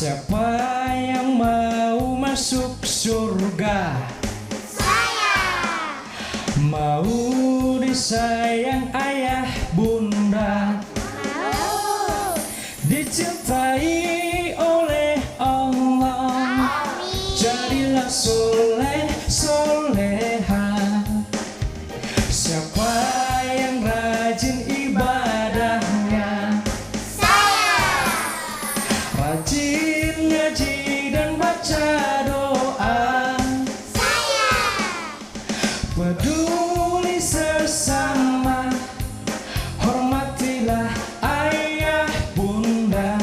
Siapa yang mau masuk surga? Saya. Mau disayang ayah bunda, Mau. dicintai oleh Allah. Amin. Jadilah soleh soleha. Siapa yang rajin ibadahnya? Saya. Rajin ngaji dan baca doa. Saya. Peduli sesama, hormatilah ayah bunda.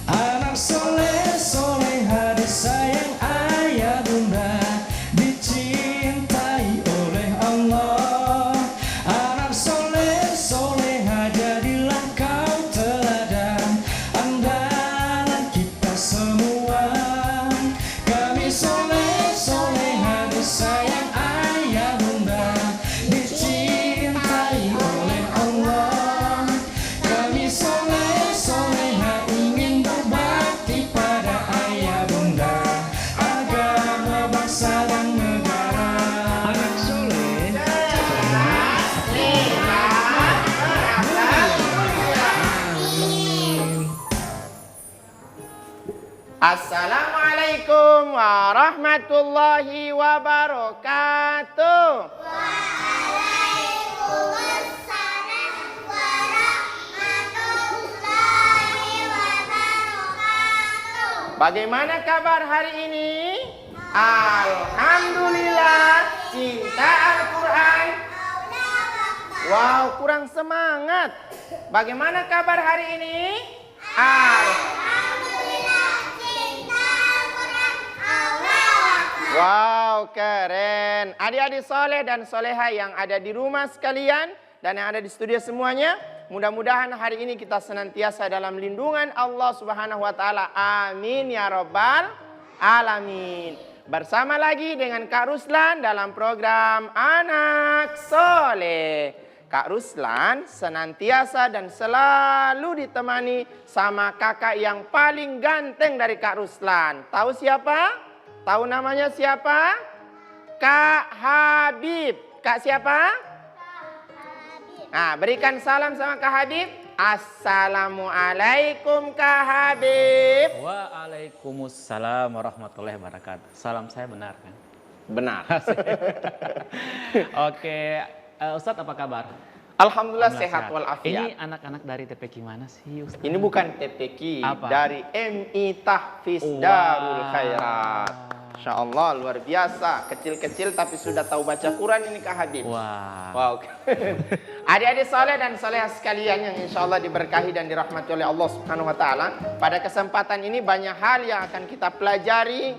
Anak soleh soleha disayang ayah bunda, dicintai oleh Allah. Anak soleh soleha jadilah kau teladan, andalan kita semua. Kami soleh soleha disayang ayah bunda, dicintai oleh Allah. Kami soleh soleha ingin berbakti pada ayah bunda, agama, bangsa dan negara. Anak soleh Assalamualaikum warahmatullahi wabarakatuh. Waalaikumsalam warahmatullahi wabarakatuh. Bagaimana kabar hari ini? Alhamdulillah, cinta Al-Quran. Wow, kurang semangat. Bagaimana kabar hari ini? Alhamdulillah, cinta Al-Quran. Allahu Akbar. Wow, keren. Adik-adik soleh dan soleha yang ada di rumah sekalian dan yang ada di studio semuanya, mudah-mudahan hari ini kita senantiasa dalam lindungan Allah Subhanahu wa taala. Amin ya rabbal alamin. Bersama lagi dengan Kak Ruslan dalam program Anak Soleh. Kak Ruslan senantiasa dan selalu ditemani sama kakak yang paling ganteng dari Kak Ruslan. Tahu siapa? Tahu namanya siapa? Kak Habib. Kak siapa? Nah, berikan salam sama Kak Habib. Assalamualaikum Kak Habib. Waalaikumsalam warahmatullahi wabarakatuh. Salam saya benar kan? Benar. Oke, Ustadz apa kabar? Alhamdulillah Alhamdulillah sehat walafiat. Ini anak-anak dari TPQ mana sih Ustadz? Ini bukan TPQ, Apa? dari MI Tahfiz Wah. Darul Khairat. Insya Allah luar biasa, kecil-kecil tapi sudah tahu baca Quran ini Kak Habib. Wah. Wow. Adik-adik soleh dan soleha sekalian yang insya Allah diberkahi dan dirahmati oleh Allah Subhanahu Wa Taala. Pada kesempatan ini banyak hal yang akan kita pelajari,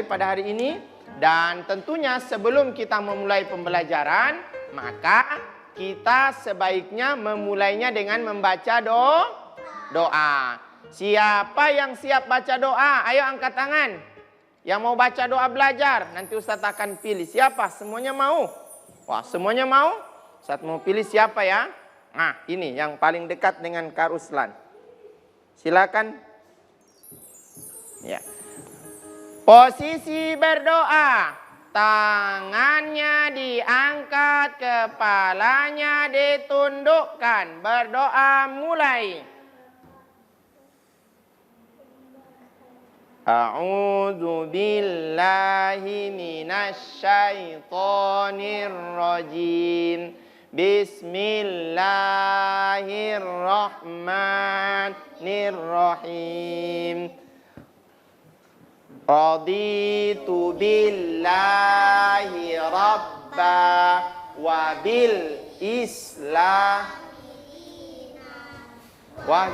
pada hari ini. Dan tentunya sebelum kita memulai pembelajaran, maka kita sebaiknya memulainya dengan membaca doa. Siapa yang siap baca doa? Ayo angkat tangan. Yang mau baca doa belajar. Nanti Ustadz akan pilih. Siapa? Semuanya mau? Wah, semuanya mau? Ustadz mau pilih siapa ya? Nah, ini yang paling dekat dengan Kak Ruslan. Silakan. Ya. Posisi berdoa. Tangannya diangkat, kepalanya ditundukkan. Berdoa mulai. A'udzu billahi minasy syaithanir rajim. Bismillahirrahmanirrahim. Raditu billahi rabba wa bil islam wa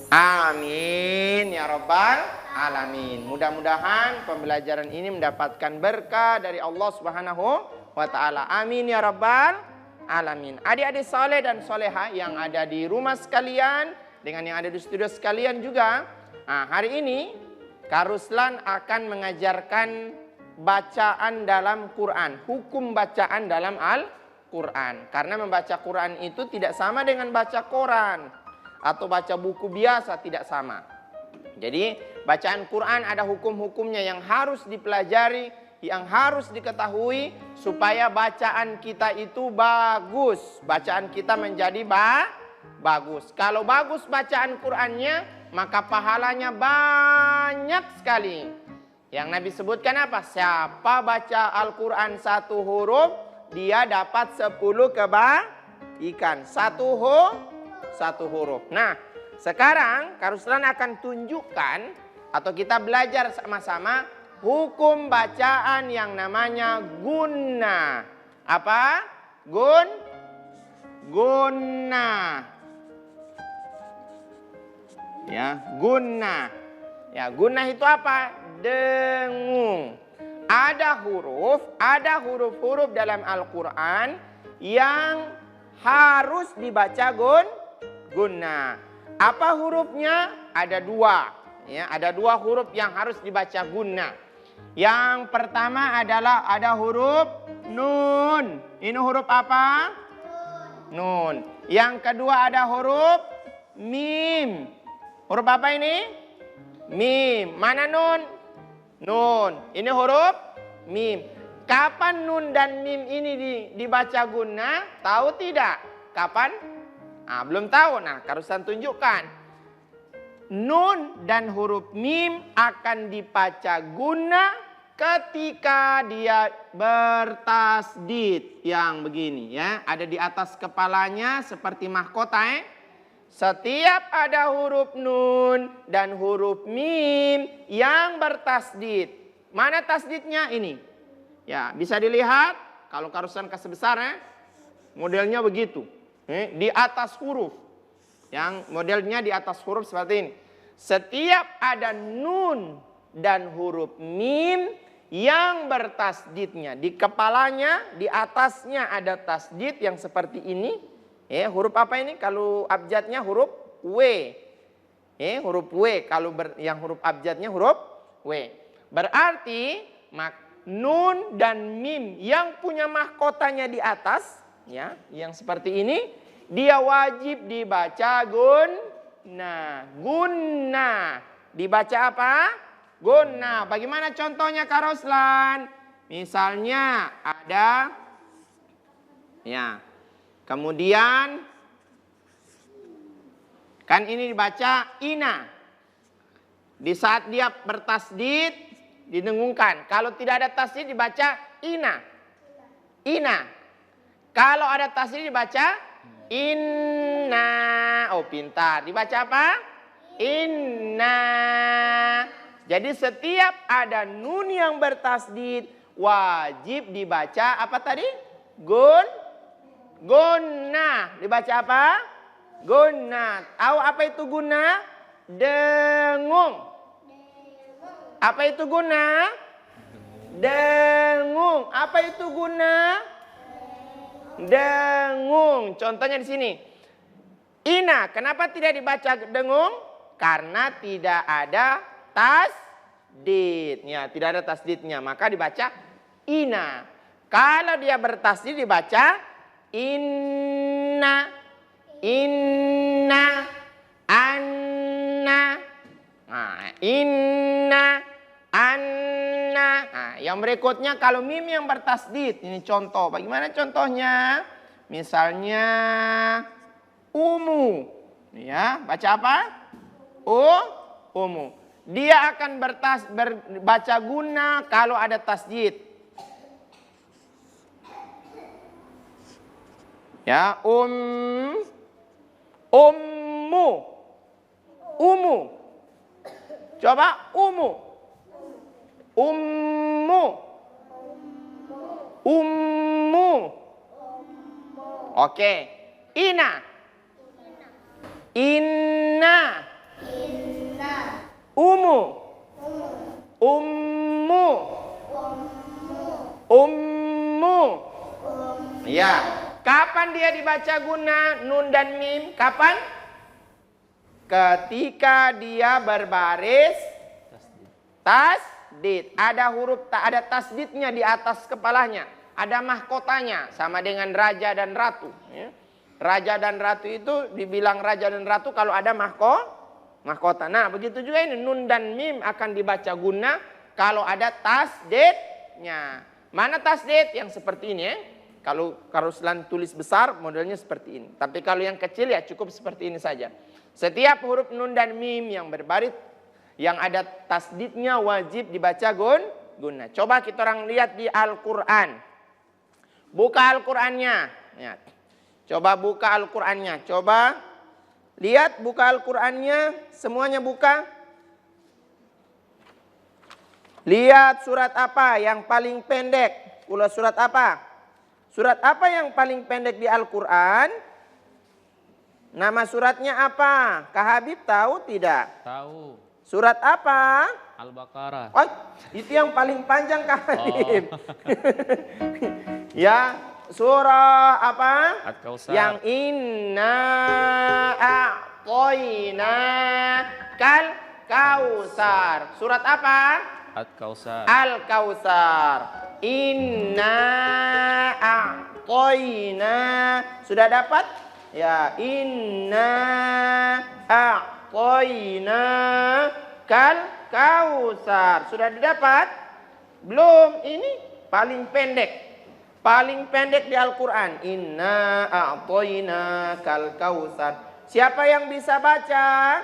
Amin ya rabbal alamin. Mudah-mudahan pembelajaran ini mendapatkan berkah dari Allah Subhanahu wa taala. Amin ya rabbal alamin. Adik-adik soleh dan soleha yang ada di rumah sekalian, dengan yang ada di studio sekalian juga. Nah, hari ini Kak Ruslan akan mengajarkan bacaan dalam Quran, hukum bacaan dalam Al-Quran. Karena membaca Quran itu tidak sama dengan baca koran atau baca buku biasa, tidak sama. Jadi bacaan Quran ada hukum-hukumnya yang harus dipelajari, yang harus diketahui supaya bacaan kita itu bagus. Bacaan kita menjadi bagus. Kalau bagus bacaan Qurannya, maka pahalanya banyak sekali. Yang Nabi sebutkan apa? Siapa baca Al-Quran 1 huruf, dia dapat 10 kebaikan. 1 huruf. Nah, sekarang Kak Ruslan akan tunjukkan atau kita belajar sama-sama hukum bacaan yang namanya gunnah. Apa? Gunnah. Ya, gunnah. Ya, gunnah itu apa? Dengung. Ada huruf-huruf dalam Al-Quran yang harus dibaca gunnah. Apa hurufnya? Ada 2. Ya, ada 2 huruf yang harus dibaca gunnah. Yang pertama adalah ada huruf nun. Ini huruf apa? Nun. Yang kedua ada huruf mim. Huruf apa ini? Mim. Mana nun? Nun. Ini huruf mim. Kapan nun dan mim ini dibaca gunnah? Tahu tidak? Kapan? Nah, belum tahu. Nah, Kak Ruslan tunjukkan. Nun dan huruf mim akan dibaca gunnah ketika dia bertasdid. Yang begini ya. Ada di atas kepalanya seperti mahkota. Setiap ada huruf nun dan huruf mim yang bertasdid. Mana tasdidnya? Ini. Ya, bisa dilihat. Kalau Kak Ruslan kasih besar modelnya begitu. Di atas huruf. Yang modelnya di atas huruf seperti ini. Setiap ada nun dan huruf mim yang bertasdidnya. Di kepalanya, di atasnya ada tasdid yang seperti ini. Huruf apa ini? Kalau abjadnya huruf W. Huruf W. Kalau yang huruf abjadnya huruf W. Berarti nun dan mim yang punya mahkotanya di atas, ya, yang seperti ini, dia wajib dibaca gunnah. Gunnah. Dibaca apa? Gunnah. Bagaimana contohnya Kak Ruslan? Misalnya ada, ya, kemudian kan ini dibaca ina. Di saat dia bertasdid didengungkan. Kalau tidak ada tasdid dibaca ina. Ina. Kalau ada tasdid dibaca inna. Oh, pintar. Dibaca apa? Inna. Jadi setiap ada nun yang bertasdid wajib dibaca apa tadi? Gunnah. Dibaca apa? Gunnah. Tahu apa itu gunnah? Dengung. Apa itu gunnah? Dengung. Apa itu gunnah? Dengung. Contohnya di sini. Ina. Kenapa tidak dibaca dengung? Karena tidak ada tasdid. Ya, tidak ada tasdidnya. Maka dibaca ina. Kalau dia bertasdid dibaca inna. Inna. Anna. Nah, inna. Anna. Nah, yang berikutnya kalau mim yang bertasdid. Ini contoh. Bagaimana contohnya? Misalnya umu. Ya, baca apa? Umu. Dia akan baca gunnah kalau ada tasdid. Ya, ummu. Umu. Coba ummu. Oke. Ina. Inna. Ummu. Ya. Kapan dia dibaca guna nun dan mim? Kapan? Ketika dia berbaris tasdid. Ada huruf, ada tasdidnya di atas kepalanya. Ada mahkotanya, sama dengan raja dan ratu. Ya. Raja dan ratu itu dibilang raja dan ratu kalau ada mahkota. Nah, begitu juga ini nun dan mim akan dibaca guna kalau ada tasdidnya. Mana tasdid? Yang seperti ini ya. Kalau selan tulis besar modelnya seperti ini. Tapi kalau yang kecil ya cukup seperti ini saja. Setiap huruf nun dan mim yang berbaris yang ada tasdidnya wajib dibaca guna. Coba kita orang lihat di Al-Quran. Buka Al-Qurannya. Ya. Coba buka Al-Qurannya. Coba lihat, buka Al-Qurannya. Semuanya buka. Lihat surat apa yang paling pendek. Ulas surat apa? Surat apa yang paling pendek di Al-Quran? Nama suratnya apa? Kak Habib tahu tidak? Tahu. Surat apa? Al-Baqarah. Oh, itu yang paling panjang Kak Habib. Ya, surah apa? At-Kautsar. Yang inna a'toina kal kausar. Surat apa? At-Kautsar. Al-Kautsar. Inna a'toina. Sudah dapat? Ya, inna a'toina kal kausar. Sudah didapat? Belum, ini paling pendek. Paling pendek di Al-Quran. Inna a'toina kal kausar. Siapa yang bisa baca?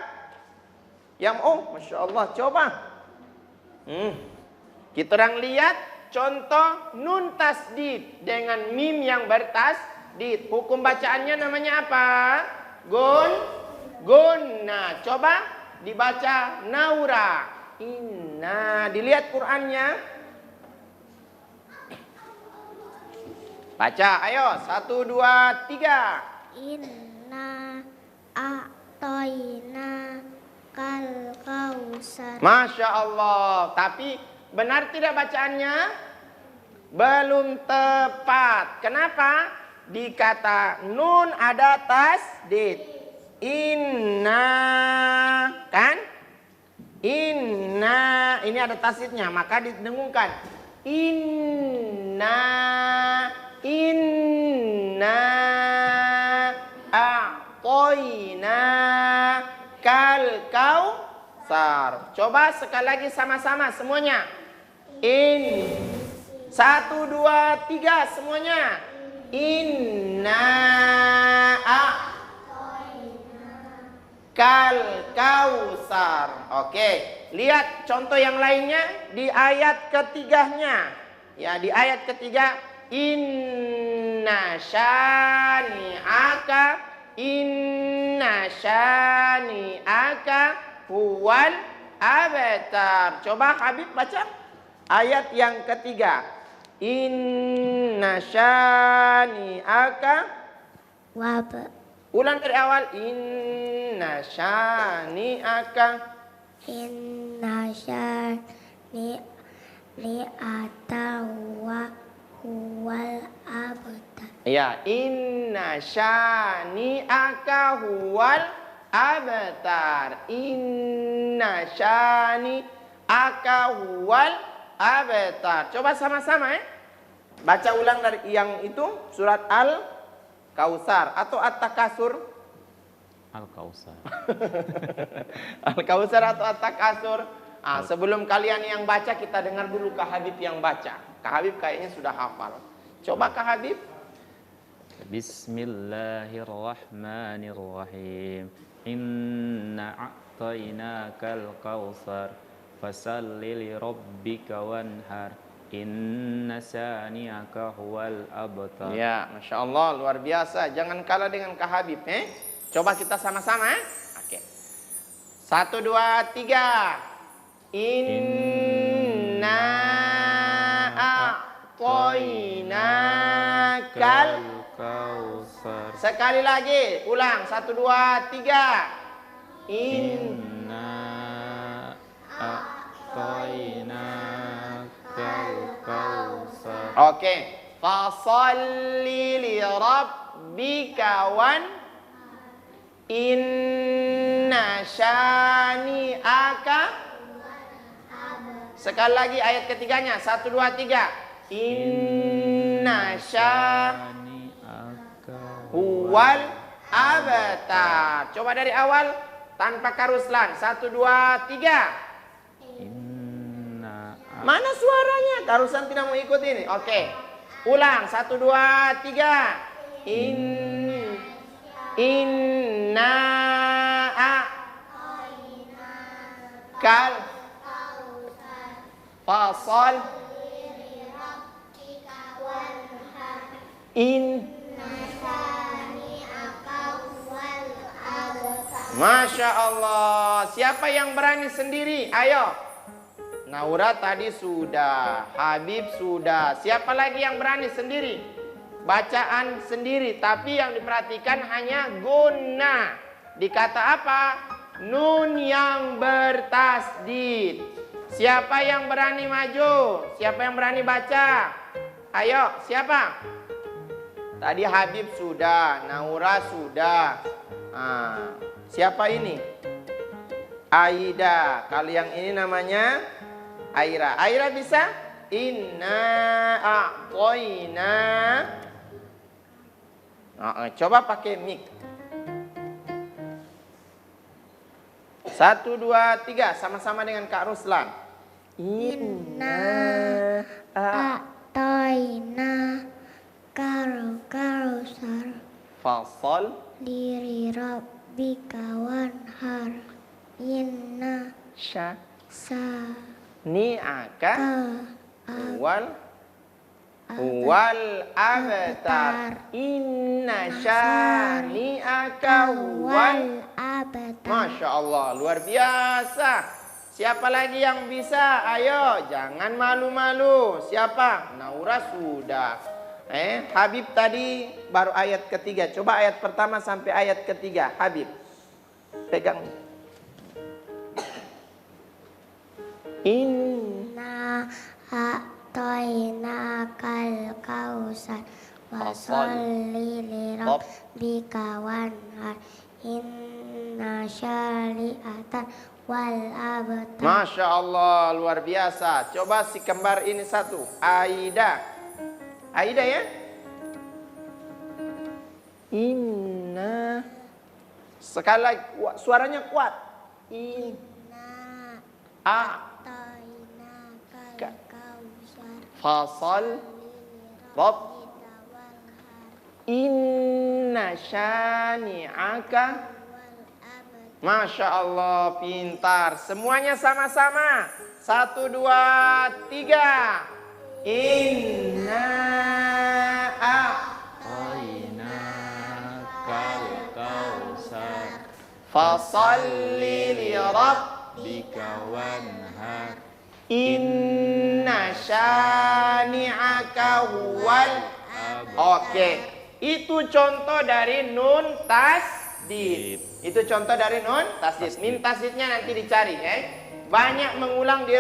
Yang Masya Allah, coba. Kita orang lihat contoh nun tasdid dengan mim yang bertasdid. Hukum bacaannya namanya apa? Gunna. Coba dibaca naura. Inna. Dilihat Qur'annya. Baca, ayo. 1, 2, 3. Inna a'toina kal kausar. Masya Allah. Tapi benar tidak bacaannya? Belum tepat. Kenapa? Di kata nun ada tasdid. Inna, kan? Inna, ini ada tasdidnya, maka didengungkan. Inna a'toina kal kausar. Coba sekali lagi sama-sama semuanya. 1, 2, 3 semuanya. Inna kal kausar. Oke, lihat contoh yang lainnya di ayat ketiganya. Ya, di ayat ketiga, inna syani'aka huwal abtar. Coba Habib baca ayat yang ketiga. Inna syani'aka. Ulang dari awal. Inna syani'aka. Inna syani'aka huwal abtar. Ya, inna syani'aka huwal abtar. Inna syani'aka huwal abtar. Coba sama-sama ya. Baca ulang dari yang itu surat Al-Kautsar atau At-Takasur. Al-Kautsar. Al-Kautsar atau At-Takasur. Sebelum kalian yang baca, kita dengar dulu Kak Habib yang baca. Kak Habib kayaknya sudah hafal. Coba Kak Habib. Bismillahirrahmanirrahim. Inna a'tainakal kautsar fasalli li rabbika wanhar. Inna syani'aka huwal abtar. Ya, Masya Allah, luar biasa. Jangan kalah dengan Kak Habib. Coba kita sama-sama. Oke. 1, 2, 3. Inna a'tainakal kautsar. Sekali lagi, ulang. 1, 2, 3. Inna a'tainakal kautsar. Oke, Fasalli li rabbika wan inna syani'aka. Sekali lagi ayat ketiganya. 1, 2, 3. Inna syani'aka abtar. Coba dari awal tanpa karuslan. 1, 2, 3. Mana suaranya? Karuslan tidak mau ikut ini. Oke. Ulang. 1, 2, 3. Inna kal fasal Masya Allah. Siapa yang berani sendiri? Ayo. Naura tadi sudah, Habib sudah. Siapa lagi yang berani sendiri? Bacaan sendiri, tapi yang diperhatikan hanya guna. Dikata apa? Nun yang bertasdid. Siapa yang berani maju? Siapa yang berani baca? Ayo, siapa? Tadi Habib sudah, Naura sudah. Siapa ini? Aida. Kalau yang ini namanya Aira. Aira bisa? Inna a'toina. Coba pakai mic. 1, 2, 3. Sama-sama dengan Kak Ruslan. Inna a'toina kausar. Fasal Li rabbika wanhar. Inna ni'aka wal abtar. Inna syani'aka wal abtar. Masya Allah, luar biasa. Siapa lagi yang bisa? Ayo, jangan malu-malu. Siapa? Naura sudah. Habib tadi baru ayat ketiga. Coba ayat pertama sampai ayat ketiga. Habib, pegang. Inna a'toina kal kausar. Wasolli li rabbika wanhar. Inna syari'atan wal abtar. Masya Allah, luar biasa. Coba si kembar ini satu. Aida. Aida ya. Inna. Sekali lagi, suaranya kuat. Inna a'toina kal kausar. Fasal Rob. Inna syani'aka. Masya Allah, pintar. Semuanya sama-sama. 1, 2, 3. Inna Aina kal kausar fasalli li bika wanhar inna syani'aka huwal. Oke, itu contoh dari nun tasdid. Itu contoh dari nun tasdid. Min tasdidnya nanti dicari ya. Banyak mengulang di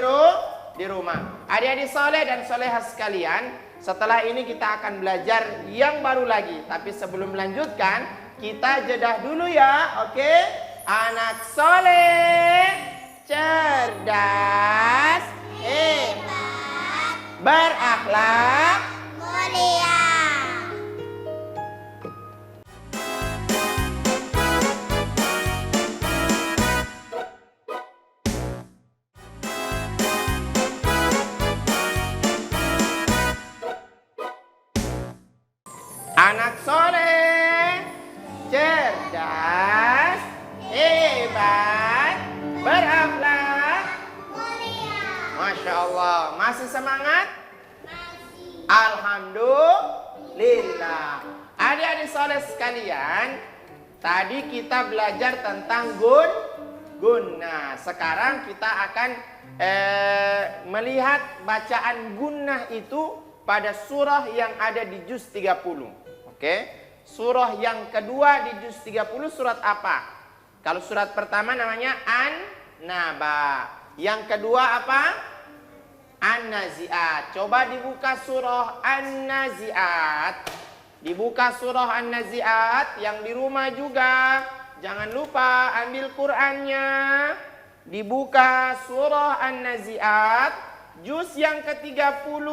rumah. Adik-adik soleh dan solehah sekalian, setelah ini kita akan belajar yang baru lagi. Tapi sebelum melanjutkan, kita jedah dulu ya, oke? Anak soleh, cerdas, hebat, berakhlak, Mulia. anak soleh, cerdas, hebat, berakhlak, Mulia. Masya Allah. Masih semangat? Alhamdulillah. Adik-adik soleh sekalian, tadi kita belajar tentang gunnah. Sekarang kita akan melihat bacaan gunnah itu pada surah yang ada di juz 30. Oke? Surah yang kedua di juz 30 surat apa? Kalau surat pertama namanya An-Naba. Yang kedua apa? An-Nazi'at. Coba dibuka surah An-Nazi'at. Dibuka surah An-Nazi'at. Yang di rumah juga. Jangan lupa ambil Qur'annya. Dibuka surah An-Nazi'at. Juz yang ke-30.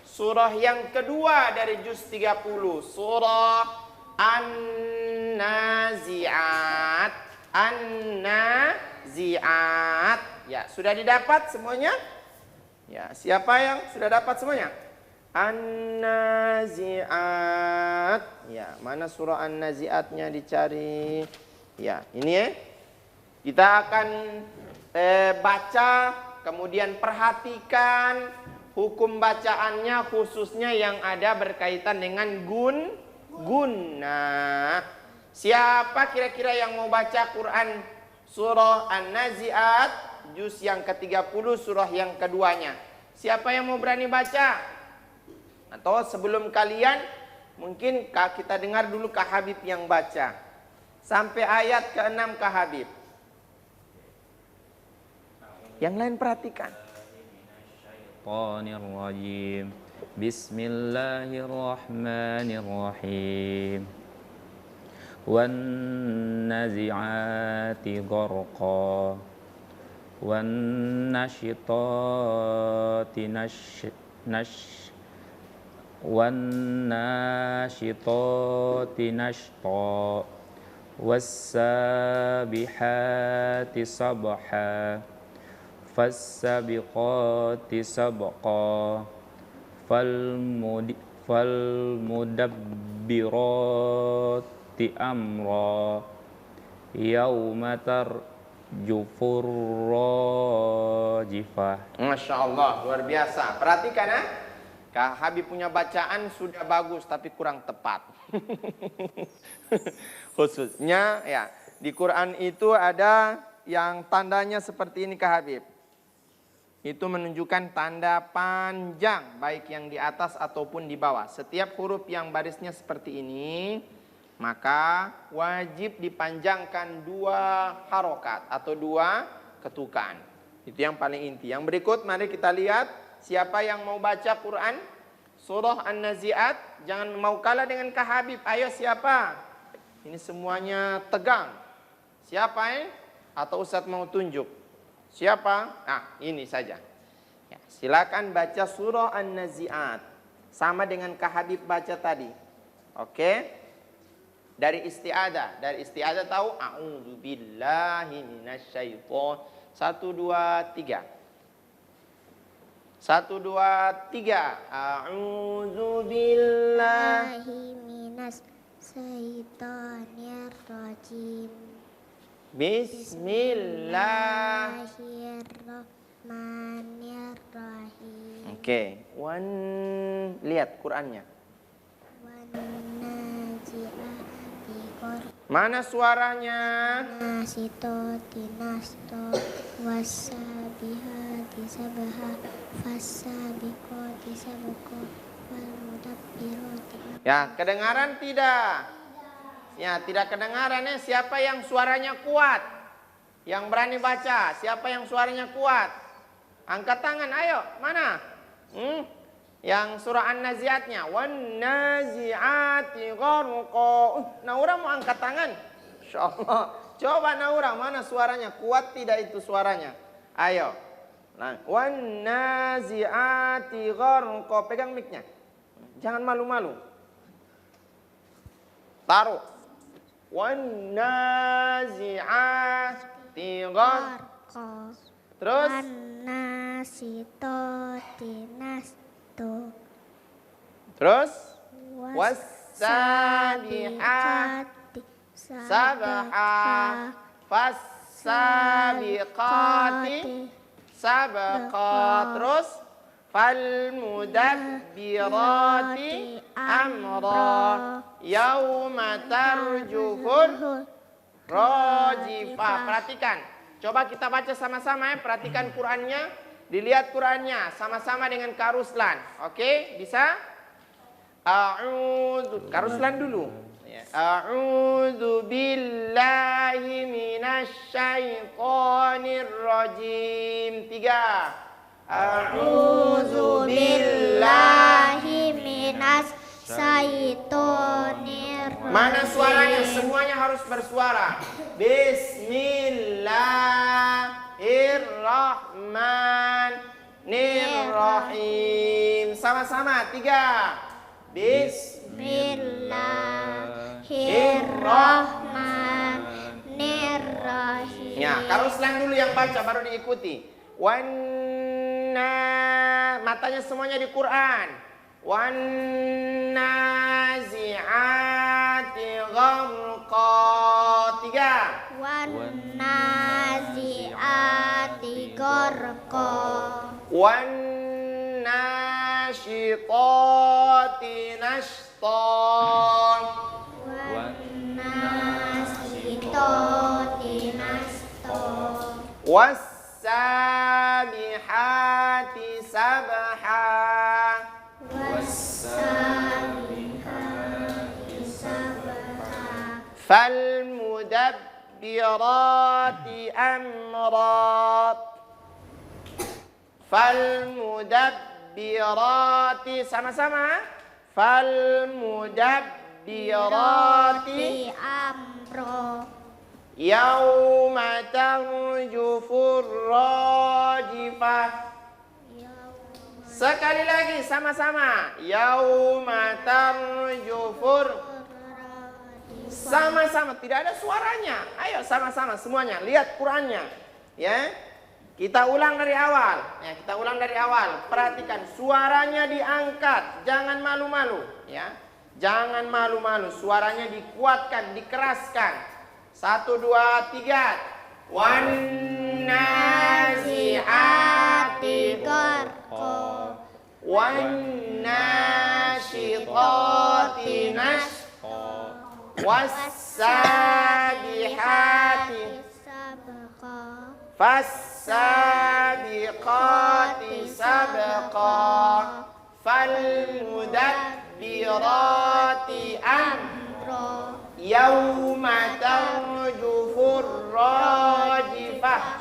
Surah yang kedua dari juz 30. Surah An-Nazi'at. An-Nazi'at. Ya, sudah didapat semuanya? Ya, siapa yang sudah dapat semuanya? An-Nazi'at. Ya, mana surah An-Nazi'atnya dicari? Ya, ini ya. Kita akan baca, kemudian perhatikan hukum bacaannya, khususnya yang ada berkaitan dengan gunnah. Siapa kira-kira yang mau baca Quran surah An-Nazi'at juz yang ke-30 surah yang keduanya? Siapa yang mau berani baca? Atau sebelum kalian mungkin kita dengar dulu Kak Habib yang baca sampai ayat ke-6 Kak Habib. Yang lain perhatikan. Bismillahirrahmanirrahim. Wan nazi'ati gharqa. Wan nasyitati wan nasyitati nashta. Was-sabihati sabha. Fas-sabiqati sabqa. Falmudabbirati amra. Yauma tarjufur rajifah. Masya Allah, luar biasa. Perhatikan ya, Kak Habib punya bacaan sudah bagus tapi kurang tepat. Khususnya ya, di Quran itu ada yang tandanya seperti ini Kak Habib. Itu menunjukkan tanda panjang, baik yang di atas ataupun di bawah. Setiap huruf yang barisnya seperti ini, maka wajib dipanjangkan 2 harokat atau 2 ketukan. Itu yang paling inti. Yang berikut mari kita lihat siapa yang mau baca Quran surah An-Nazi'at. Jangan mau kalah dengan Kak Habib. Ayo siapa? Ini semuanya tegang. Siapa Atau Ustadz mau tunjuk? Siapa? Nah, ini saja. Ya, silakan baca surah An-Nazi'at. Sama dengan Kak Habib baca tadi. Oke? Dari isti'adah. Dari isti'adah tahu? A'udzubillahi minasyaiton. 1, 2, 3. 1, 2, 3. A'udzubillahi minasyaitonirrajim. Bismillahirrahmanirrahim. Oke, lihat Qur'annya. Mana suaranya? Nasitoti nasto wasabihati sabaha fasabiqoti sabaqo walmudabbiroti. Ya, kedengaran tidak? Ya, tidak kedengaran ya. Siapa yang suaranya kuat? Yang berani baca. Siapa yang suaranya kuat? Angkat tangan, ayo. Mana? Yang surah An-Nazi'atnya. Wan nazi'ati gharqa. Naura mau angkat tangan? Insyaallah. Coba Naura, mana suaranya? Kuat tidak itu suaranya? Ayo. Wan nazi'ati gharqa. Pegang mic-nya. Jangan malu-malu. Taruh. Wan nazi'ati gharqa. Terus Wan nasitoti nasto. Terus was-sabihati sabha. Fas-sabiqati sabqa. Terus falmudabbirati amra. Yauma tarjufur rajifah. Perhatikan. Coba kita baca sama-sama ya. Perhatikan Qur'annya. Dilihat Qur'annya. Sama-sama dengan Kak Ruslan. Oke? Bisa? Kak Ruslan dulu. A'udzu billahi minasyaitonir rajim. 3. A'udzu billahi minas syaitonir rajim. Mana suaranya? Semuanya harus bersuara. Bismillahirrahmanirrahim. Sama-sama, 3. Bismillahirrahmanirrahim. Ya, kalau selang dulu yang baca baru diikuti. Matanya semuanya di Quran. Wan nazi'ati gharqa. 3. Wan nazi'ati gharqa. Wan nasyitati nashta. Wan nasitati nasta. Wassabihati sabha. Wassabihati sabha. Falmudabbirati amra. Falmudabbirati sama-sama. Falmudabbirati amro. yauma tarjufur rajifah. Sekali lagi sama-sama. Yauma tarjufur. Sama-sama, tidak ada suaranya. Ayo sama-sama semuanya. Lihat Qurannya. Ya. Kita ulang dari awal. Ya, kita ulang dari awal. Perhatikan suaranya diangkat, jangan malu-malu, ya. Jangan malu-malu, suaranya dikuatkan, dikeraskan. 1 2 3. Wan nazi'ati gharqa. wan nasyitati nashta. Wassabihati sabqa. Fassabiqati sabqa. Falmudabbirati amra. Yauma tarjufur rajifah.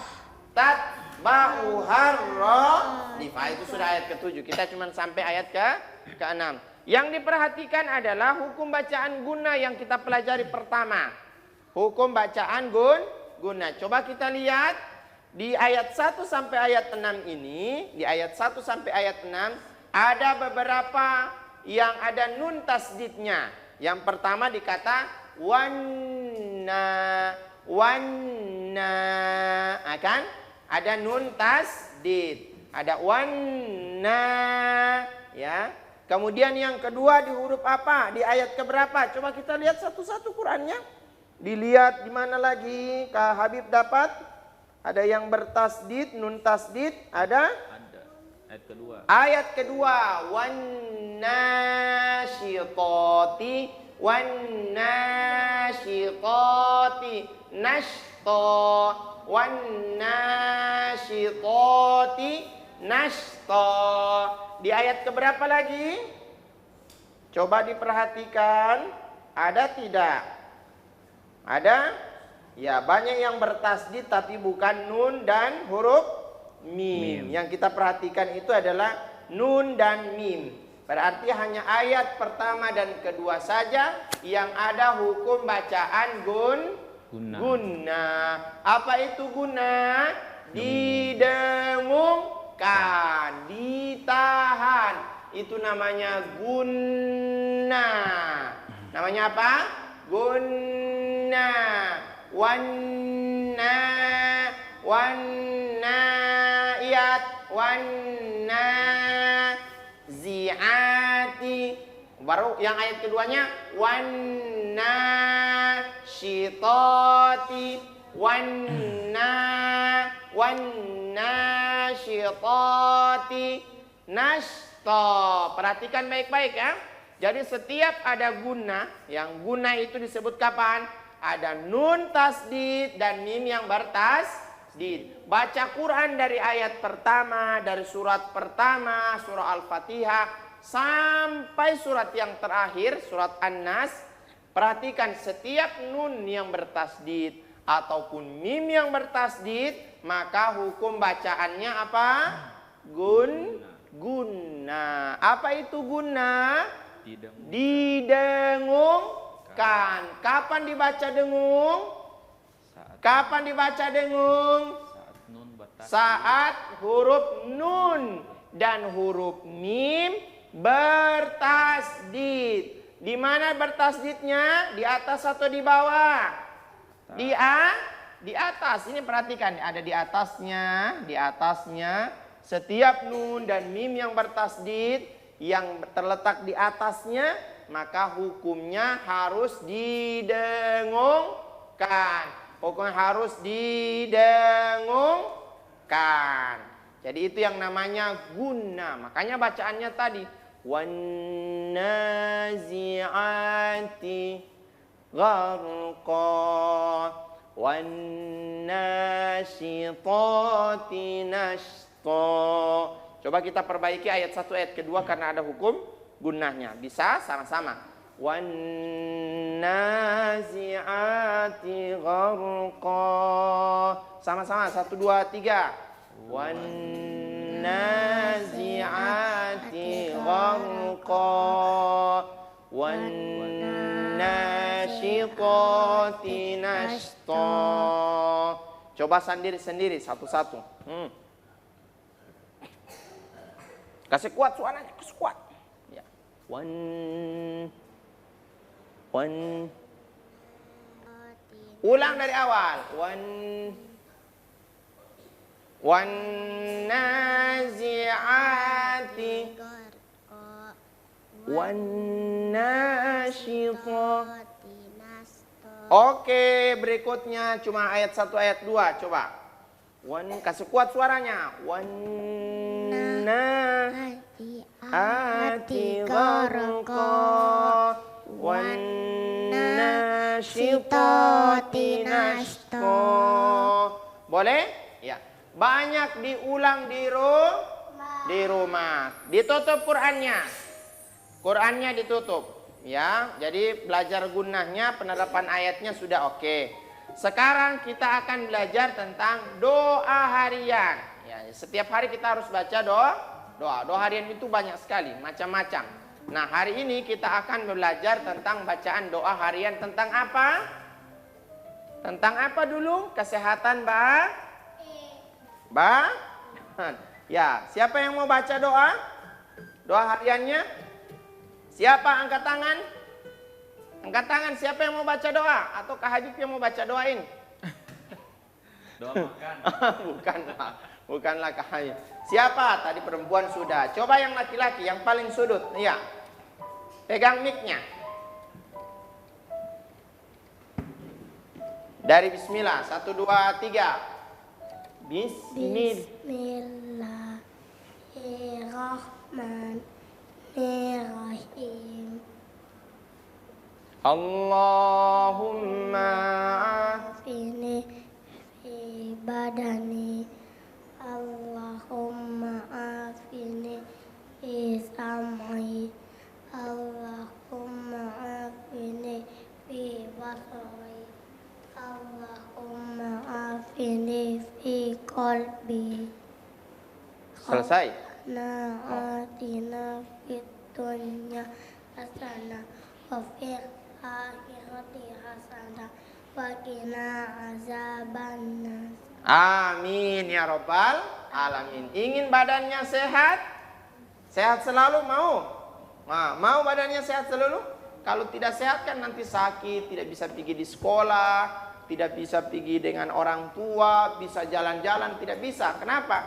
Tatba'uhar rajifah. Itu sudah ayat ke-7. Kita cuma sampai ayat ke-6. Yang diperhatikan adalah hukum bacaan guna yang kita pelajari pertama. Hukum bacaan guna. Coba kita lihat di ayat 1 sampai ayat 6 ini. Di ayat 1 sampai ayat 6 ada beberapa yang ada nun tasdidnya. Yang pertama dikata wanna. Akan ada nun tasdid. Ada wanna, ya. Kemudian yang kedua di huruf apa? Di ayat keberapa? Coba kita lihat satu-satu Qurannya. Dilihat di mana lagi? Kak Habib dapat? Ada yang bertasdid, nun tasdid, ada? Ada. Ayat kedua. Ayat kedua, wan nasyitati nashta. Wan nasyitati nashta. Di ayat keberapa lagi? Coba diperhatikan, ada tidak? Ada? Ya, banyak yang bertasdid tapi bukan nun dan huruf mim. Yang kita perhatikan itu adalah nun dan mim. Berarti hanya ayat pertama dan kedua saja yang ada hukum bacaan guna. Apa itu guna? Didengungkan, ditahan. Itu namanya guna. Namanya apa? Guna. Zi'ati. Baru yang ayat keduanya shitati. Shitati nashta. Perhatikan baik-baik ya. Jadi setiap ada guna, yang guna itu disebut kapan? Ada nun tasdid dan mim yang bertasdid. Baca Quran dari ayat pertama, dari surat pertama, surah Al-Fatihah, sampai surat yang terakhir, surat An-Nas. Perhatikan setiap nun yang bertasdid ataupun mim yang bertasdid, maka hukum bacaannya apa? Guna. Apa itu guna? Didengung. Didengungkan. Kapan dibaca dengung? Kapan dibaca dengung? Saat nun bertasdid. Saat huruf nun dan huruf mim bertasdid. Di mana bertasdidnya? Di atas atau di bawah? Di atas. Ini perhatikan, ada di atasnya, di atasnya. Setiap nun dan mim yang bertasdid yang terletak di atasnya, maka hukumnya harus didengungkan. Hukumnya harus didengungkan. Jadi itu yang namanya guna. Makanya bacaannya tadi wan-nazi'ati gharqa wan-nasyitati nashta. Coba kita perbaiki ayat 1 ayat kedua karena ada hukum gunahnya. Bisa sama-sama. Wan-nazi'ati gharqa. Sama-sama 1 2 3. Wan-nazi'ati gharqa wan-nasyitati nashta. Coba sendiri-sendiri satu-satu. Kasih kuat suaranya, kasih kuat. Ya. Ulang dari awal. Wan nazi'ati wan nasyitha. Oke, berikutnya cuma ayat 1 ayat 2 coba. Kasih kuat suaranya. Wan nazi'ati gharqa wan nasyitati nashta. Boleh? Ya. Banyak diulang di rumah. Ditutup Qur'annya. Qur'annya ditutup. Ya, jadi belajar gunahnya, penerapan ayatnya sudah oke. Sekarang kita akan belajar tentang doa harian. Ya, setiap hari kita harus baca doa. Doa harian itu banyak sekali, macam-macam. Nah, hari ini kita akan belajar tentang bacaan doa harian tentang apa? Tentang apa dulu? Kesehatan, Ya, siapa yang mau baca doa? Doa hariannya? Siapa angkat tangan? Angkat tangan siapa yang mau baca doa? Atau Kak Habib yang mau baca doain? Doa makan. Bukanlah Kak Habib. Siapa? Tadi perempuan sudah. Coba yang laki-laki, yang paling sudut. Iya. Pegang mic-nya. Dari bismillah. 1, 2, 3. Bismillahirrahmanirrahim. Allahumma Afini fi badani. Allahumma afini fi sam'i. Allahumma afini fi basari. Allahumma afini fi qalbi. selesai. Atina fid dunya hasanah wa fil akhirati hasanah wa qina azabannar. Amin ya robbal alamin. Ingin badannya sehat? Sehat selalu mau? Mau badannya sehat selalu? Kalau tidak sehat kan nanti sakit, tidak bisa pergi di sekolah, tidak bisa pergi dengan orang tua, bisa jalan-jalan, tidak bisa. Kenapa?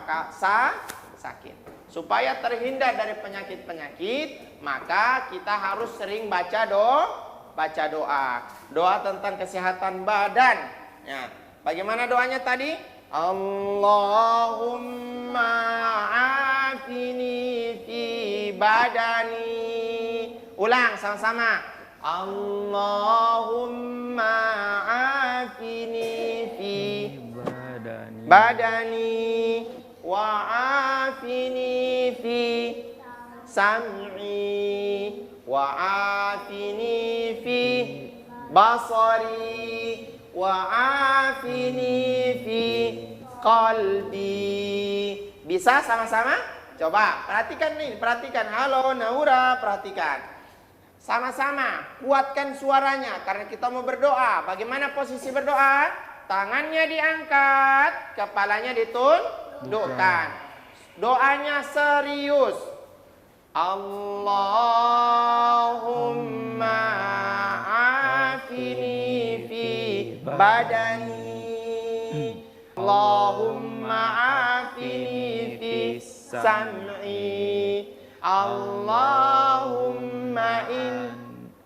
Sakit. Supaya terhindar dari penyakit-penyakit, maka kita harus sering baca doa. Doa tentang kesehatan badan. Ya. Bagaimana doanya tadi? Allahumma afini fi badani. Ulang sama-sama. Allahumma afini fi badani wa afini fi sam'i wa afini fi basari wa afini fi qalbi Bisa sama-sama? Coba perhatikan nih, perhatikan. Halo Naura, perhatikan. Sama-sama kuatkan suaranya karena kita mau berdoa. Bagaimana posisi berdoa? Tangannya diangkat, kepalanya ditundukkan. Doanya serius. Allahumma afini fi badani. Allahumma afini fi sam'i. Allahumma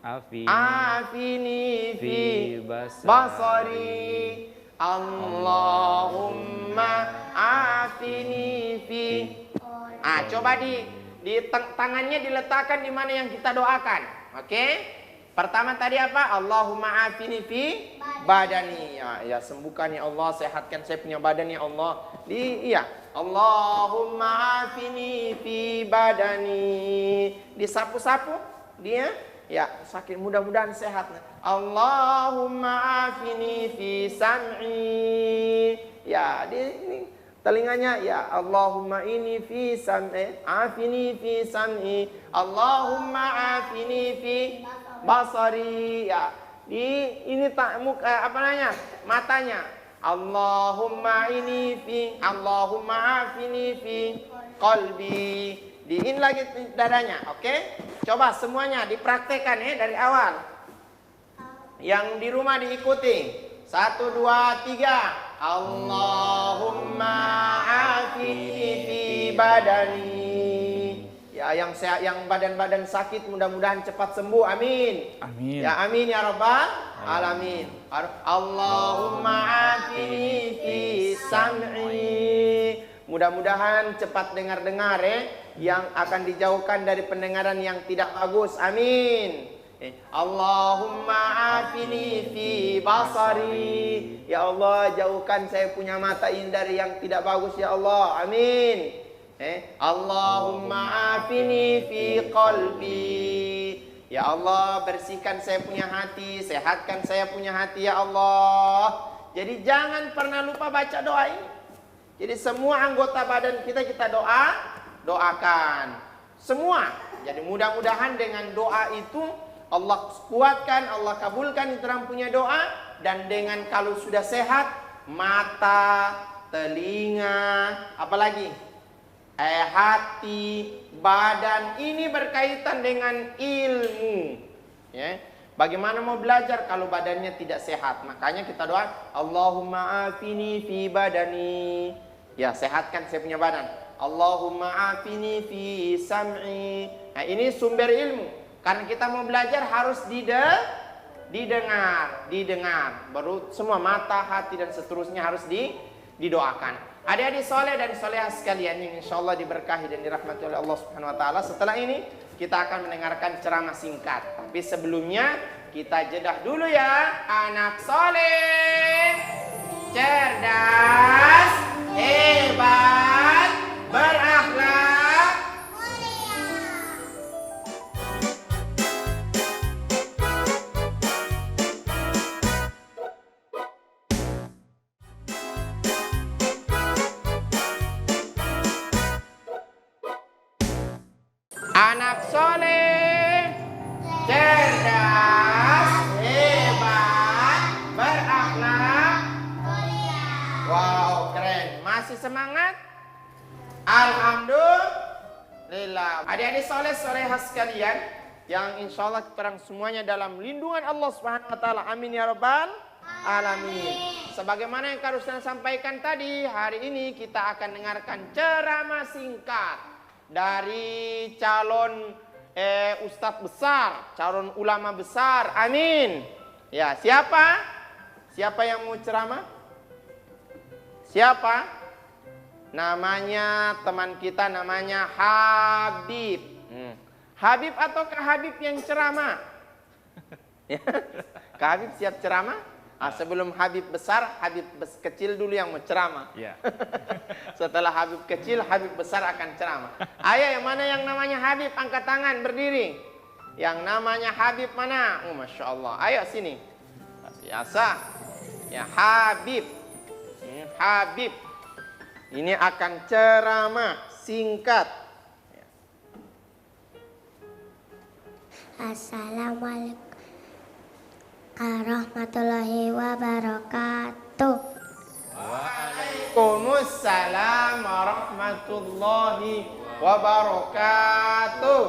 afini fi basari. Allahumma afini fi. Coba tangannya diletakkan di mana yang kita doakan. Oke? Pertama tadi apa? Allahumma afini fi badani. Ya sembuhkan ya Allah, sehatkan saya punya badan ya Allah. Allahumma afini fi badani. Disapu-sapu dia, ya sakit, mudah-mudahan sehat. Allahumma afini fi sam'i. Ya, ini telinganya, ya Allahumma ini fi sam'i, afini fi sam'i. Allahumma afini fi basari. Ya, ini matanya. Allahumma afini fi qalbi. Diin lagi dadanya, oke? Coba semuanya dipraktekkan ya dari awal. Yang di rumah diikuti. 1, 2, 3. Allahumma afini fi badani. Ya, yang badan-badan sakit mudah-mudahan cepat sembuh. Amin. Amin. Ya amin ya rabbal alamin. Allahumma afini fi sam'i. Mudah-mudahan cepat dengar-dengar yang akan dijauhkan dari pendengaran yang tidak bagus. Amin. Allahumma afini fi basari. Ya Allah, jauhkan saya punya mata ini dari yang tidak bagus ya Allah. Amin. Allahumma afini fi qalbi. Ya Allah, bersihkan saya punya hati, sehatkan saya punya hati ya Allah. Jadi jangan pernah lupa baca doa ini. Jadi semua anggota badan kita doakan. Semua. Jadi mudah-mudahan dengan doa itu Allah kuatkan, Allah kabulkan kita punya doa. Dan dengan kalau sudah sehat, mata, telinga, apalagi hati, badan ini berkaitan dengan ilmu. Ya. Bagaimana mau belajar kalau badannya tidak sehat? Makanya kita doa, Allahumma afini fi badani. Ya, sehatkan saya punya badan. Allahumma afini fi sam'i. Nah, ini sumber ilmu. Karena kita mau belajar harus didengar. Baru semua mata, hati dan seterusnya harus didoakan. Adik-adik soleh dan solehah sekalian yang insya Allah diberkahi dan dirahmati oleh Allah Subhanahu Wa Taala. Setelah ini kita akan mendengarkan ceramah singkat. Tapi sebelumnya kita jedah dulu ya. Anak soleh, cerdas, hebat, berakhlak. Anak soleh, cerdas, hebat, berakhlak. Wow, keren. Masih semangat? Alhamdulillah. Adik-adik soleh solehah sekalian, yang insya Allah kita semuanya dalam lindungan Allah Subhanahu Wa Taala. Amin ya rabbal alamin. Sebagaimana yang harus saya sampaikan tadi, hari ini kita akan dengarkan ceramah singkat dari calon ustadz besar, calon ulama besar. Amin. Ya, siapa? Siapa yang mau ceramah? Siapa? Namanya teman kita, namanya Habib. Habib ataukah Habib yang ceramah? Kak Habib siap ceramah? Sebelum Habib besar, Habib kecil dulu yang mau ceramah. Ya. Setelah Habib kecil, Habib besar akan ceramah. Ayo, yang mana yang namanya Habib? Angkat tangan, berdiri. Yang namanya Habib mana? Oh, Masya Allah. Ayo sini. Biasa. Ya, Habib. Habib. Ini akan ceramah singkat. Assalamualaikum warahmatullahi wabarakatuh. Waalaikumsalam warahmatullahi wabarakatuh.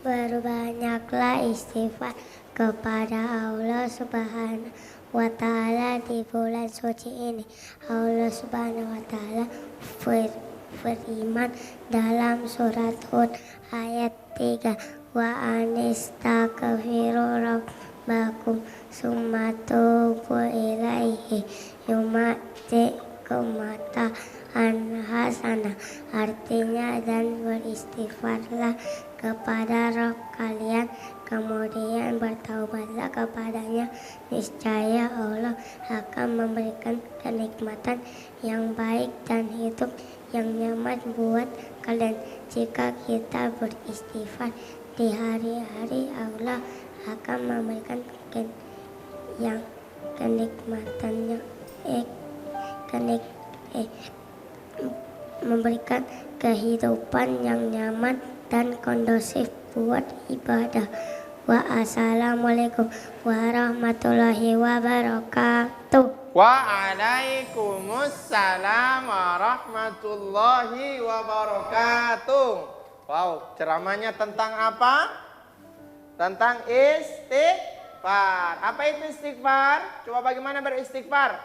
Berbanyaklah istighfar kepada Allah Subhanahu wa Ta'ala di bulan suci ini. Allah Subhanahu wa Ta'ala beriman dalam surat Hud ayat 3. Wa anistaghfiru rabbakum summa tubu ilaihi yumatikum hasanah. Artinya, dan beristighfarlah kepada Rabb kalian, kemudian bertaubatlah kepadanya, niscaya Allah akan memberikan kenikmatan yang baik dan hidup yang nyaman buat kalian. Jika kita beristighfar di hari-hari, Allah akan memberikan kenikmatannya, memberikan kehidupan yang nyaman dan kondusif buat ibadah. Wassalamualaikum warahmatullahi wabarakatuh. Waalaikumsalam warahmatullahi wabarakatuh. Wow, ceramahnya tentang apa? Tentang istighfar. Apa itu istighfar? Coba bagaimana beristighfar?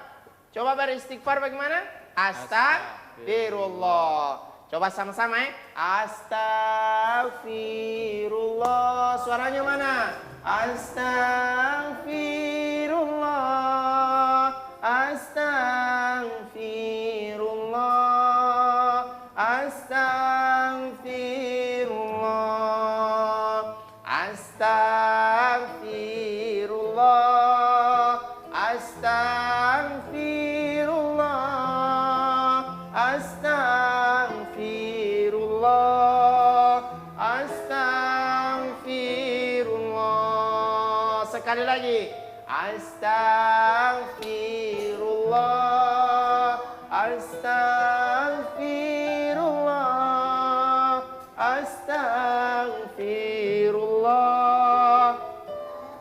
Coba beristighfar bagaimana? Astagfirullah. Coba sama-sama ya. Astagfirullah. Suaranya mana? Astagfirullah. Astagfirullah. Astagfirullah. Astagfirullah. Astagfirullah. Astagfirullah. Astagfirullah. Sekali lagi. Astagfirullah. Astagfirullah. Astagfirullah.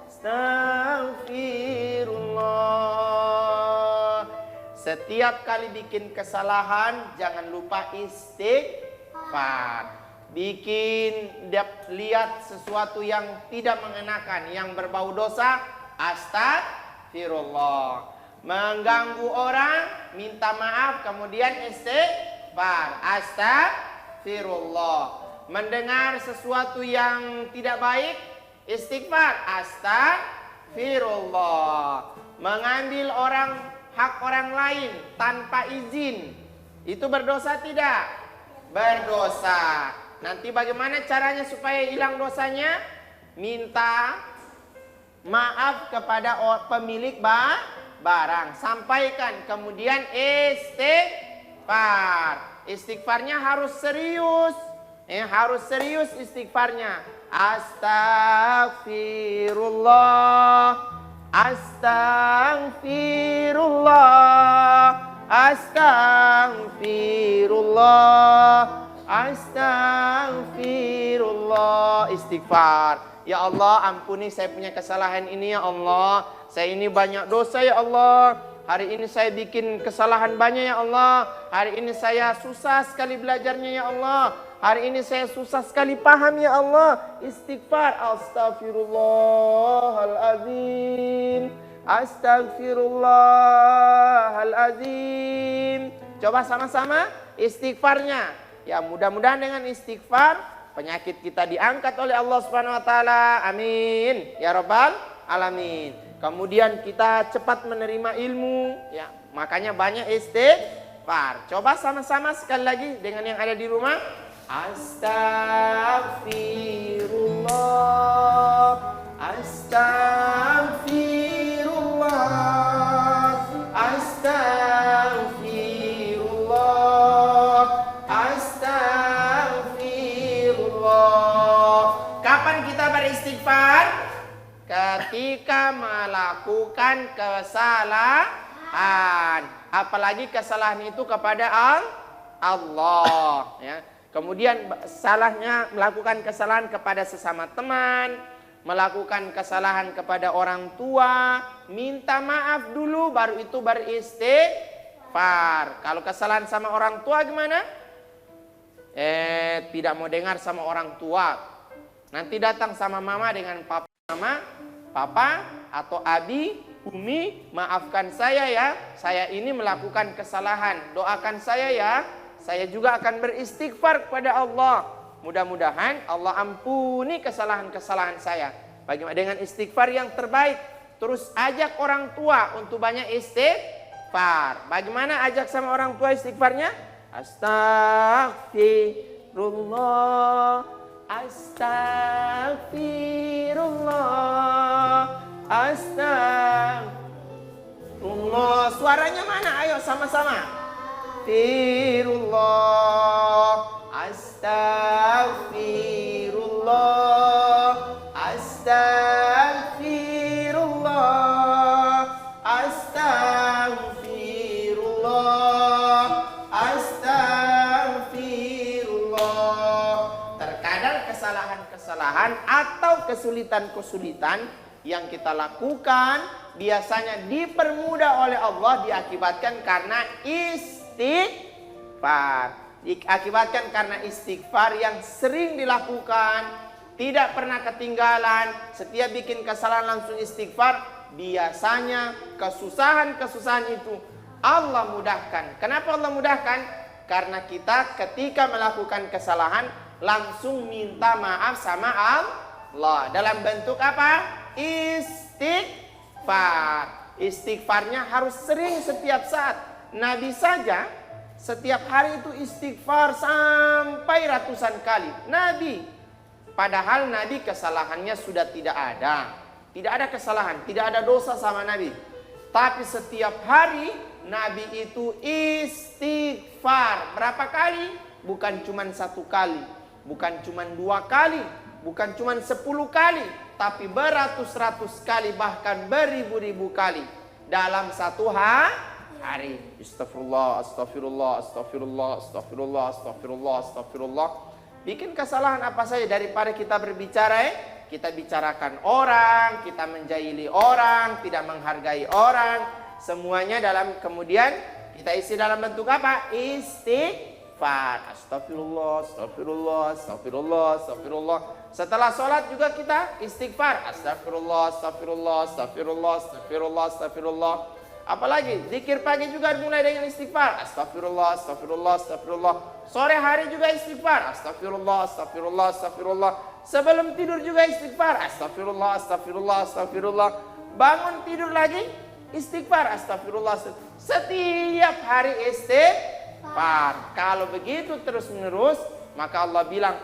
Astagfirullah. Setiap kali bikin kesalahan, jangan lupa istighfar. Lihat sesuatu yang tidak mengenakan, yang berbau dosa, astagfirullah. Mengganggu orang, minta maaf, kemudian istighfar, astagfirullah. Mendengar sesuatu yang tidak baik, istighfar, astagfirullah. Mengambil hak orang lain tanpa izin, itu berdosa tidak? Berdosa. Nanti bagaimana caranya supaya hilang dosanya? Minta maaf kepada pemilik barang, sampaikan, kemudian istighfar. Istighfarnya harus serius, harus serius istighfarnya. Astagfirullah, astagfirullah, astagfirullah, astagfirullah. Istighfar. Ya Allah, ampuni saya punya kesalahan ini ya Allah. Saya ini banyak dosa ya Allah. Hari ini saya bikin kesalahan banyak ya Allah. Hari ini saya susah sekali belajarnya ya Allah. Hari ini saya susah sekali paham ya Allah. Istighfar. Astaghfirullahaladzim. Astaghfirullahaladzim. Coba sama-sama istighfarnya. Ya, mudah-mudahan dengan istighfar penyakit kita diangkat oleh Allah Subhanahu wa taala. Amin ya rabbal alamin. Kemudian kita cepat menerima ilmu, ya. Makanya banyak istighfar. Coba sama-sama sekali lagi dengan yang ada di rumah. Astagfirullah. Astagfirullah. Astagfirullah. Astagfirullah. Kapan kita beristighfar? Ketika melakukan kesalahan. apalagi kesalahan itu kepada Allah. Ya. Kemudian salahnya melakukan kesalahan kepada sesama teman, melakukan kesalahan kepada orang tua, minta maaf dulu, baru itu beristighfar. Kalau kesalahan sama orang tua gimana? Tidak mau dengar sama orang tua. Nanti datang sama mama dengan papa atau abi, umi, maafkan saya ya. Saya ini melakukan kesalahan. Doakan saya ya. Saya juga akan beristighfar kepada Allah. Mudah-mudahan Allah ampuni kesalahan-kesalahan saya. Bagaimana dengan istighfar yang terbaik? Terus ajak orang tua untuk banyak istighfar. Bagaimana ajak sama orang tua istighfarnya? Astaghfirullah, astaghfirullah, astaghfirullah. Suaranya mana? Ayo sama-sama. Firullah, Astaghfirullah, astaghfirullah, astaghfirullah, astaghfirullah. Terkadang kesalahan-kesalahan atau kesulitan-kesulitan yang kita lakukan biasanya dipermudah oleh Allah, diakibatkan karena istighfar. Diakibatkan karena istighfar yang sering dilakukan, tidak pernah ketinggalan, setiap bikin kesalahan langsung istighfar, biasanya kesusahan-kesusahan itu Allah mudahkan. Kenapa Allah mudahkan? Karena kita ketika melakukan kesalahan langsung minta maaf sama Allah. Dalam bentuk apa? Istighfar. Istighfarnya harus sering setiap saat. Nabi saja setiap hari itu istighfar sampai ratusan kali. Nabi, padahal Nabi kesalahannya sudah tidak ada. Tidak ada kesalahan, tidak ada dosa sama Nabi. Tapi setiap hari Nabi itu istighfar. Berapa kali? Bukan cuma 1 kali, bukan cuma 2 kali, bukan cuma 10 kali, tapi beratus-ratus kali, bahkan beribu-ribu kali dalam satu hari. Astagfirullah, astagfirullah, astagfirullah, astagfirullah, astagfirullah, astagfirullah. Bikin kesalahan apa saja, daripada kita berbicara kita bicarakan orang, kita menjahili orang, tidak menghargai orang, semuanya dalam kemudian kita isi dalam bentuk apa? Istighfar. Astagfirullah, astagfirullah, astagfirullah, astagfirullah. Setelah sholat juga kita istighfar. Astagfirullah, astagfirullah, astagfirullah, astagfirullah, astagfirullah. Apalagi zikir pagi juga mulai dengan istighfar. Astagfirullah, astagfirullah, astagfirullah. Sore hari juga istighfar. Astagfirullah, astagfirullah, astagfirullah. Sebelum tidur juga istighfar. Astagfirullah, astagfirullah, astagfirullah. Bangun tidur lagi istighfar. Astagfirullah. Setiap hari istighfar. Kalau begitu terus menerus, maka Allah bilang,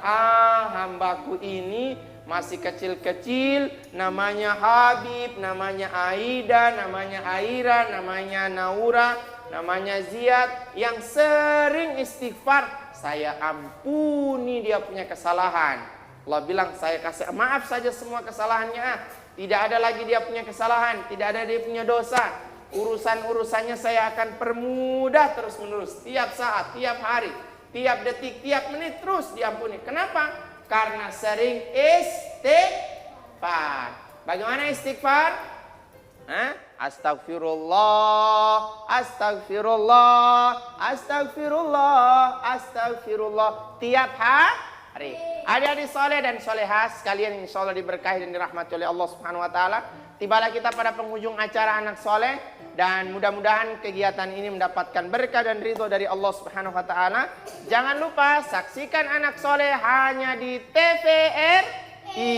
hambaku ini masih kecil-kecil, namanya Habib, namanya Aida, namanya Aira, namanya Naura, namanya Ziyad, yang sering istighfar, saya ampuni dia punya kesalahan. Allah bilang, saya kasih maaf saja semua kesalahannya. Tidak ada lagi dia punya kesalahan, tidak ada dia punya dosa. Urusan-urusannya saya akan permudah terus menerus, tiap saat, tiap hari, tiap detik, tiap menit terus diampuni. Kenapa? Karena sering istighfar. Bagaimana istighfar? Astagfirullah, astagfirullah, astagfirullah, astagfirullah. Tiap hari. Adik-adik soleh dan soleha sekalian, insya Allah diberkahi dan dirahmati oleh Allah Subhanahu Wa Taala. Tibalah kita pada penghujung acara anak soleh, dan mudah-mudahan kegiatan ini mendapatkan berkah dan ridho dari Allah Subhanahu Wa Taala. Jangan lupa saksikan anak soleh hanya di TVRI.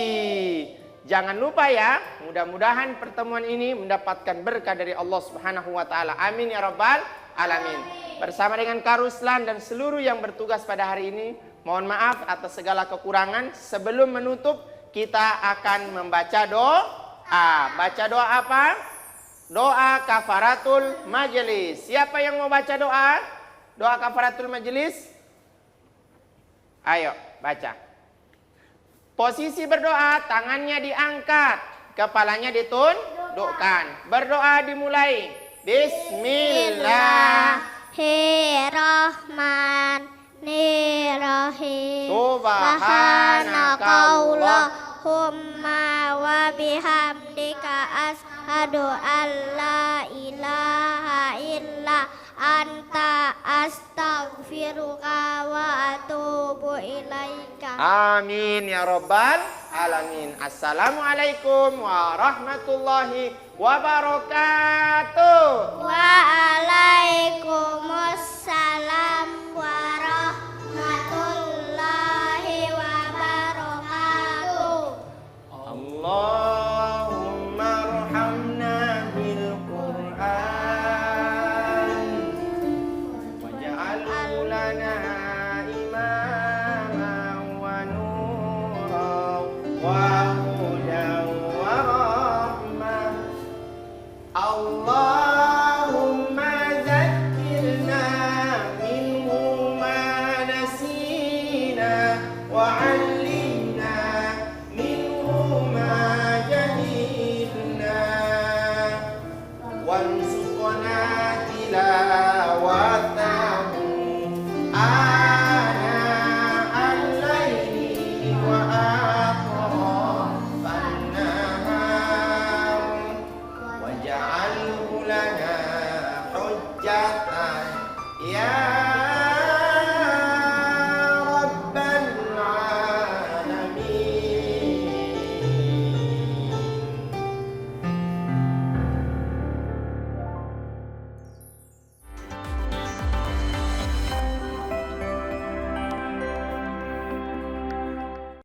Jangan lupa ya, mudah-mudahan pertemuan ini mendapatkan berkah dari Allah Subhanahu Wa Taala. Amin ya rabbal alamin. Bersama dengan Karuslan dan seluruh yang bertugas pada hari ini, mohon maaf atas segala kekurangan. Sebelum menutup, kita akan membaca doa. Baca doa apa? Doa kafaratul majelis. Siapa yang mau baca doa? Doa kafaratul majelis? Ayo baca. Posisi berdoa, tangannya diangkat, kepalanya ditundukkan. Berdoa dimulai Bismillahirrahmanirrahim. Subhanakallahumma wa bihamdika asyhadu an la ilaha illa anta astaghfiruka wa atubu ilaika. Amin ya rabbal alamin. Assalamualaikum warahmatullahi wabarakatuh. Waalaikumsalam